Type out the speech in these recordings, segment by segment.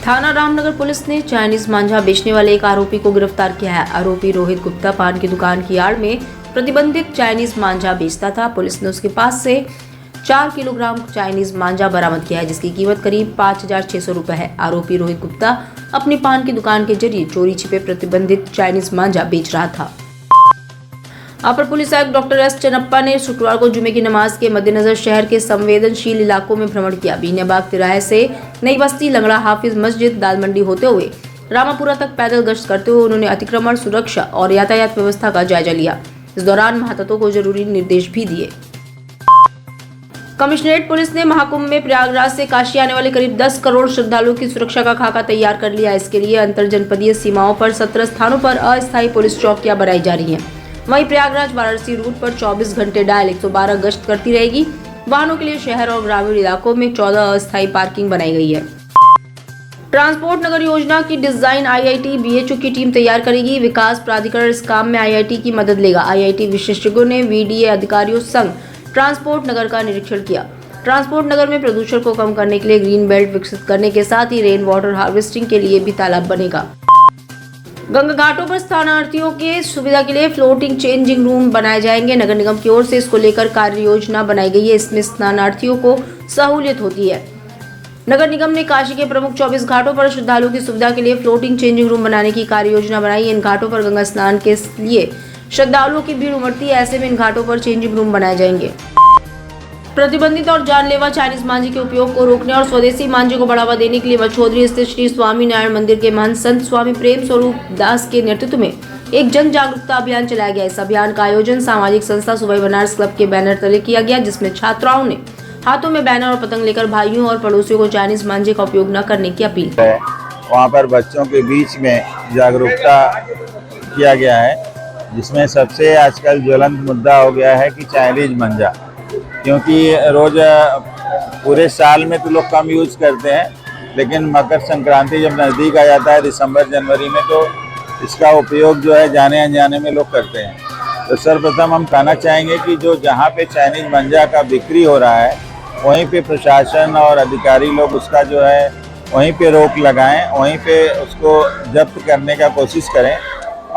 थाना रामनगर पुलिस ने चाइनीज मांझा बेचने वाले एक आरोपी को गिरफ्तार किया है। आरोपी रोहित गुप्ता पान की दुकान की आड़ में प्रतिबंधित चाइनीज मांझा बेचता था। पुलिस ने उसके पास से 4 किलोग्राम चाइनीज मांझा बरामद किया है, जिसकी कीमत करीब 5,600 रुपए है। आरोपी रोहित गुप्ता अपनी पान की दुकान के जरिए चोरी छिपे प्रतिबंधित चाइनीज मांझा बेच रहा था। अपर पुलिस आयुक्त डॉक्टर एस चन्नप्पा ने शुक्रवार को जुमे की नमाज के मद्देनजर शहर के संवेदनशील इलाकों में भ्रमण किया। बीनाबाग तिराहे से नई बस्ती, लंगड़ा हाफिज मस्जिद, दाल मंडी होते हुए रामापुरा तक पैदल गश्त करते हुए उन्होंने अतिक्रमण, सुरक्षा और यातायात व्यवस्था का जायजा लिया। इस दौरान महातत्वों को जरूरी निर्देश भी दिए। कमिश्नरेट पुलिस ने महाकुंभ में प्रयागराज से काशी आने वाले करीब 10 करोड़ श्रद्धालुओं की सुरक्षा का खाका तैयार कर लिया। इसके लिए अंतर जनपदीय सीमाओं पर 17 स्थानों पर अस्थायी पुलिस चौकियां बनाई जा रही हैं। वहीं प्रयागराज वाराणसी रूट पर 24 घंटे डायल 112 गश्त करती रहेगी। वाहनों के लिए शहर और ग्रामीण इलाकों में 14 अस्थायी पार्किंग बनाई गई है। ट्रांसपोर्ट नगर योजना की डिजाइन आईआईटी बीएचयू की टीम तैयार करेगी। विकास प्राधिकरण इस काम में आईआईटी की मदद लेगा। आईआईटी विशेषज्ञों ने वीडीए अधिकारियों संग ट्रांसपोर्ट नगर का निरीक्षण किया। ट्रांसपोर्ट नगर में प्रदूषण को कम करने के लिए ग्रीन बेल्ट विकसित करने के साथ ही रेन वाटर हार्वेस्टिंग के लिए भी तालाब बनेगा। गंगा घाटों पर स्नानार्थियों के सुविधा के लिए फ्लोटिंग चेंजिंग रूम बनाए जाएंगे। नगर निगम की ओर से इसको लेकर कार्य योजना बनाई गई है। इसमें स्नानार्थियों को सहूलियत होती है। नगर निगम ने काशी के प्रमुख 24 घाटों पर श्रद्धालुओं की सुविधा के लिए फ्लोटिंग चेंजिंग रूम बनाने की कार्य योजना बनाई है। इन घाटों पर गंगा स्नान के लिए श्रद्धालुओं की भीड़ उमड़ती है। ऐसे में इन घाटों पर चेंजिंग रूम बनाए जाएंगे। प्रतिबंधित और जानलेवा चाइनीज मांझे के उपयोग को रोकने और स्वदेशी मांझे को बढ़ावा देने के लिए मछोदरी स्थित श्री स्वामी नारायण मंदिर के महंत संत स्वामी प्रेम स्वरूप दास के नेतृत्व में एक जन जागरूकता अभियान चलाया गया। इस अभियान का आयोजन सामाजिक संस्था सुबह बनारस क्लब के बैनर तले किया गया, जिसमें छात्राओं ने हाथों में बैनर और पतंग लेकर भाइयों और पड़ोसियों को चाइनीज मांझे का उपयोग न करने की अपील की। वहाँ पर बच्चों के बीच में जागरूकता किया गया है, जिसमें सबसे आजकल ज्वलंत मुद्दा हो गया है कि चाइनीज मांझा, क्योंकि रोज पूरे साल में तो लोग कम यूज करते हैं, लेकिन मकर संक्रांति जब नज़दीक आ जाता है दिसंबर जनवरी में, तो इसका उपयोग जो है जाने अनजाने में लोग करते हैं। तो सर्वप्रथम हम कहना चाहेंगे कि जो जहाँ पे चाइनीज मांझा का बिक्री हो रहा है वहीं पे प्रशासन और अधिकारी लोग उसका जो है वहीं पे रोक लगाएं, वहीं पे उसको जब्त करने का कोशिश करें।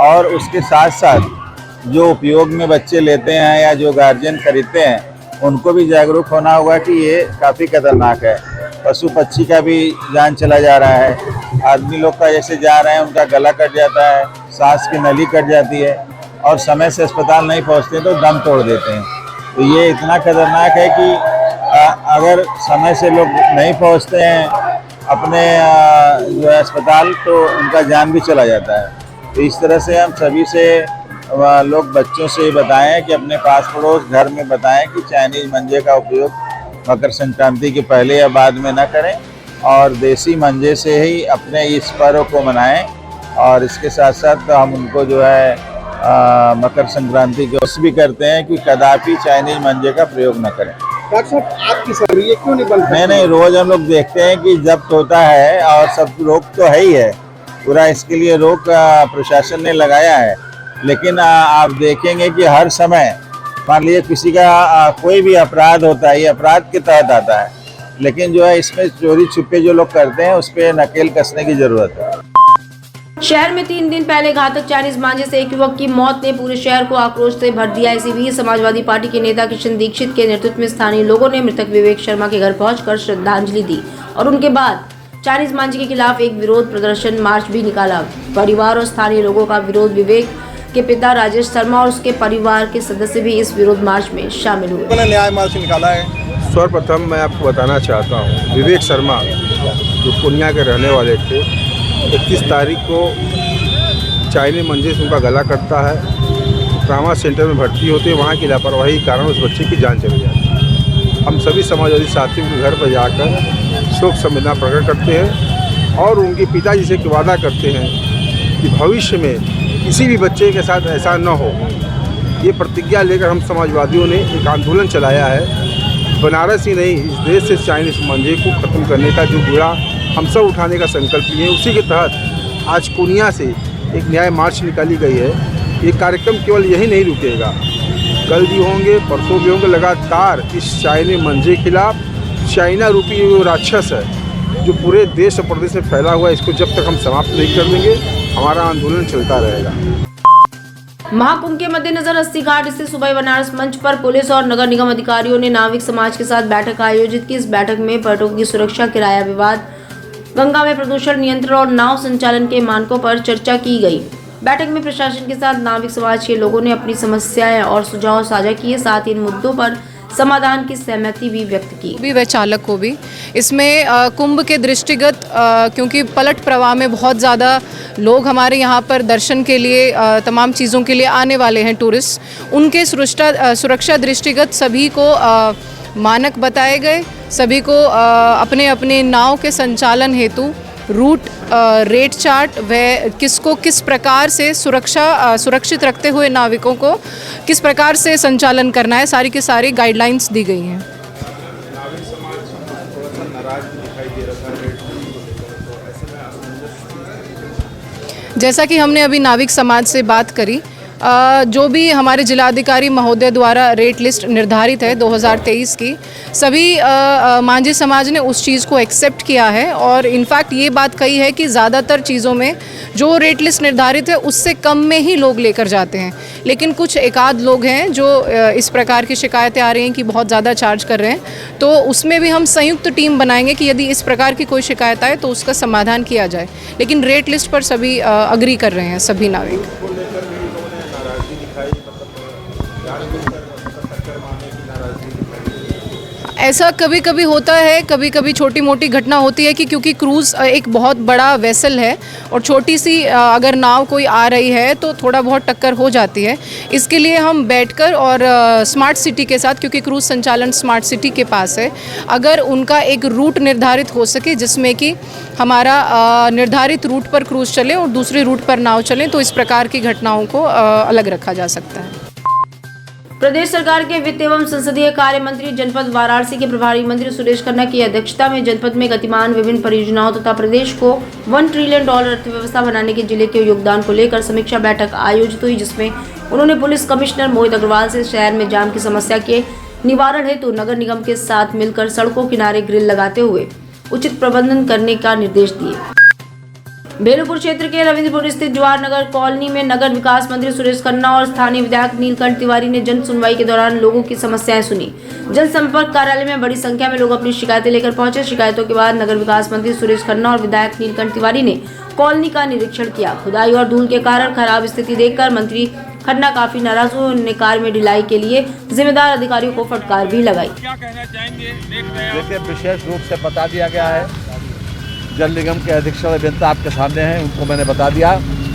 और उसके साथ साथ जो उपयोग में बच्चे लेते हैं या जो गार्जियन खरीदते हैं उनको भी जागरूक होना होगा कि ये काफ़ी खतरनाक है। पशु पक्षी का भी जान चला जा रहा है। आदमी लोग का जैसे जा रहे हैं उनका गला कट जाता है, सांस की नली कट जाती है और समय से अस्पताल नहीं पहुंचते तो दम तोड़ देते हैं। तो ये इतना खतरनाक है कि अगर समय से लोग नहीं पहुंचते हैं अपने जो है अस्पताल, तो उनका जान भी चला जाता है। तो इस तरह से हम सभी से लोग बच्चों से बताएं कि अपने पास पड़ोस घर में बताएं कि चाइनीज मांझे का उपयोग मकर संक्रांति के पहले या बाद में न करें और देसी मांझे से ही अपने इस पर्व को मनाएं। और इसके साथ साथ हम उनको जो है मकर संक्रांति के कोशिश भी करते हैं कि कदापि चाइनीज मांझे का प्रयोग न करें। डॉक्टर साहब, आपकी सब्री ये क्यों नहीं बनती? नहीं, रोज हम लोग देखते हैं कि जब्त होता है और सब रोक तो है ही है, पूरा इसके लिए रोक प्रशासन ने लगाया है। लेकिन आप देखेंगे कि हर समय मान लीजिए किसी का कोई भी अपराध होता है, ये अपराध के तहत आता है, लेकिन जो है इसमें चोरी छुपे जो लोग करते हैं उस पर नकेल कसने की जरूरत है। शहर में 3 दिन पहले घातक चाइनीज मांझे से एक युवक की मौत ने पूरे शहर को आक्रोश से भर दिया। इसी बीच समाजवादी पार्टी के नेता किशन दीक्षित के नेतृत्व में स्थानीय लोगों ने मृतक विवेक शर्मा के घर पहुंचकर श्रद्धांजलि दी और उनके बाद चाइनीज मांझे के खिलाफ एक विरोध प्रदर्शन मार्च भी निकाला। परिवार और स्थानीय लोगों का विरोध, विवेक के पिता राजेश शर्मा और उसके परिवार के सदस्य भी इस विरोध मार्च में शामिल हुए। उन्होंने न्याय मार्च निकाला है। सर्वप्रथम मैं आपको बताना चाहता हूँ, विवेक शर्मा जो पूर्णिया के रहने वाले थे, 31 तारीख को चाइनीज मांझे से उनका गला कटता है, ट्रामा सेंटर में भर्ती होते हैं। वहाँ की लापरवाही के कारण उस बच्चे की जान चली जाती है। हम सभी समाजवादी साथियों के घर पर जाकर शोक संवेदना प्रकट करते हैं और उनके पिताजी से वादा करते हैं कि भविष्य में किसी भी बच्चे के साथ ऐसा न हो। ये प्रतिज्ञा लेकर हम समाजवादियों ने एक आंदोलन चलाया है। बनारस ही नहीं, इस देश से चाइनीज मांझे को ख़त्म करने का जो बीड़ा हम सब उठाने का संकल्प लिए, उसी के तहत आज पूर्णिया से एक न्याय मार्च निकाली गई है। ये कार्यक्रम केवल यही नहीं रुकेगा, कल भी होंगे, परसों भी होंगे। लगातार इस चाइनीज मांझे के खिलाफ, चाइना रूपी जो राक्षस है जो पूरे देश और प्रदेश में फैला हुआ है, इसको जब तक हम समाप्त नहीं कर देंगे हमारा आंदोलन चलता रहेगा। महाकुंभ के मद्देनजर अस्सी घाट स्थित सुबह बनारस मंच पर पुलिस और नगर निगम अधिकारियों ने नाविक समाज के साथ बैठक आयोजित की। इस बैठक में पर्यटकों की सुरक्षा, किराया विवाद, गंगा में प्रदूषण नियंत्रण और नाव संचालन के मानकों पर चर्चा की गई। बैठक में प्रशासन के साथ नाविक समाज के लोगों ने अपनी समस्याएं और सुझाव साझा किए, साथ ही इन मुद्दों पर समाधान की सहमति भी व्यक्त की। भी व चालक को भी इसमें कुंभ के दृष्टिगत क्योंकि पलट प्रवाह में बहुत ज़्यादा लोग हमारे यहाँ पर दर्शन के लिए तमाम चीज़ों के लिए आने वाले हैं टूरिस्ट, उनके सुरक्षा दृष्टिगत सभी को मानक बताए गए, सभी को अपने अपने नाव के संचालन हेतु रूट, रेट चार्ट व किसको किस प्रकार से सुरक्षित रखते हुए नाविकों को किस प्रकार से संचालन करना है, सारी की सारी गाइडलाइंस दी गई हैं। जैसा कि हमने अभी नाविक समाज से बात करी, जो भी हमारे जिलाधिकारी महोदय द्वारा रेट लिस्ट निर्धारित है 2023 की, सभी मांझी समाज ने उस चीज़ को एक्सेप्ट किया है और इनफैक्ट ये बात कही है कि ज़्यादातर चीज़ों में जो रेट लिस्ट निर्धारित है उससे कम में ही लोग लेकर जाते हैं। लेकिन कुछ एकाध लोग हैं जो इस प्रकार की शिकायतें आ रही हैं कि बहुत ज़्यादा चार्ज कर रहे हैं, तो उसमें भी हम संयुक्त टीम बनाएंगे कि यदि इस प्रकार की कोई शिकायत आए तो उसका समाधान किया जाए। लेकिन रेट लिस्ट पर सभी अग्री कर रहे हैं, सभी नाविक। ऐसा कभी कभी होता है, कभी कभी छोटी मोटी घटना होती है कि क्योंकि क्रूज़ एक बहुत बड़ा वेसल है और छोटी सी अगर नाव कोई आ रही है तो थोड़ा बहुत टक्कर हो जाती है। इसके लिए हम बैठकर और स्मार्ट सिटी के साथ, क्योंकि क्रूज़ संचालन स्मार्ट सिटी के पास है, अगर उनका एक रूट निर्धारित हो सके जिसमें कि हमारा निर्धारित रूट पर क्रूज़ चले और दूसरे रूट पर नाव चलें, तो इस प्रकार की घटनाओं को अलग रखा जा सकता है। प्रदेश सरकार के वित्त एवं संसदीय कार्य मंत्री जनपद वाराणसी के प्रभारी मंत्री सुरेश खन्ना की अध्यक्षता में जनपद में गतिमान विभिन्न परियोजनाओं तथा प्रदेश को $1 ट्रिलियन अर्थव्यवस्था बनाने के जिले के योगदान को लेकर समीक्षा बैठक आयोजित हुई, जिसमें उन्होंने पुलिस कमिश्नर मोहित अग्रवाल से शहर में जाम की समस्या के निवारण हेतु नगर निगम के साथ मिलकर सड़कों किनारे ग्रिल लगाते हुए उचित प्रबंधन करने का निर्देश दिए। बेलूपुर क्षेत्र के रविंद्रपुर स्थित जवाहर नगर कॉलोनी में नगर विकास मंत्री सुरेश खन्ना और स्थानीय विधायक नीलकंठ तिवारी ने जन सुनवाई के दौरान लोगों की समस्याएं सुनी। जनसंपर्क कार्यालय में बड़ी संख्या में लोग अपनी शिकायतें लेकर पहुंचे। शिकायतों के बाद नगर विकास मंत्री सुरेश खन्ना और विधायक नीलकंठ तिवारी ने कॉलोनी का निरीक्षण किया। खुदाई और धूल के कारण खराब स्थिति देखकर मंत्री खन्ना काफी नाराज हुए। उन्होंने कार्य में ढिलाई के लिए जिम्मेदार अधिकारियों को फटकार भी लगाई। क्या कहना चाहेंगे? देखिए, विशेष रूप से बता दिया गया है, जल निगम के अधीक्षक अभियंता आपके सामने हैं, उनको मैंने बता दिया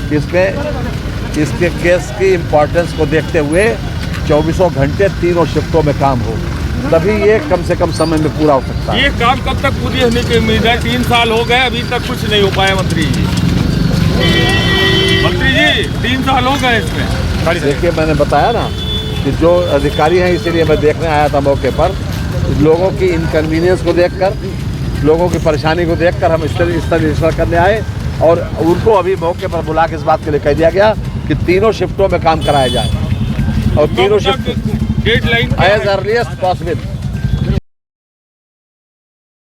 कि इसके केस की इम्पोर्टेंस को देखते हुए 24 घंटे 3 शिफ्टों में काम हो, तभी ये कम से कम समय में पूरा हो सकता है। ये काम कब तक पूरी होने की उम्मीद है? 3 साल हो गए, अभी तक कुछ नहीं हो पाया मंत्री जी। 3 साल हो गए इसमें। देखिए, मैंने बताया ना कि जो अधिकारी हैं, इसीलिए मैं देखने आया था मौके पर, लोगों की इनकन्वीनियंस को देखकर, लोगों की परेशानी को देखकर हम इस तरह करने आए और उनको अभी मौके पर बुला के इस बात के लिए कह दिया गया कि 3 शिफ्टों में काम कराया जाए और 3 shift deadline as earliest possible.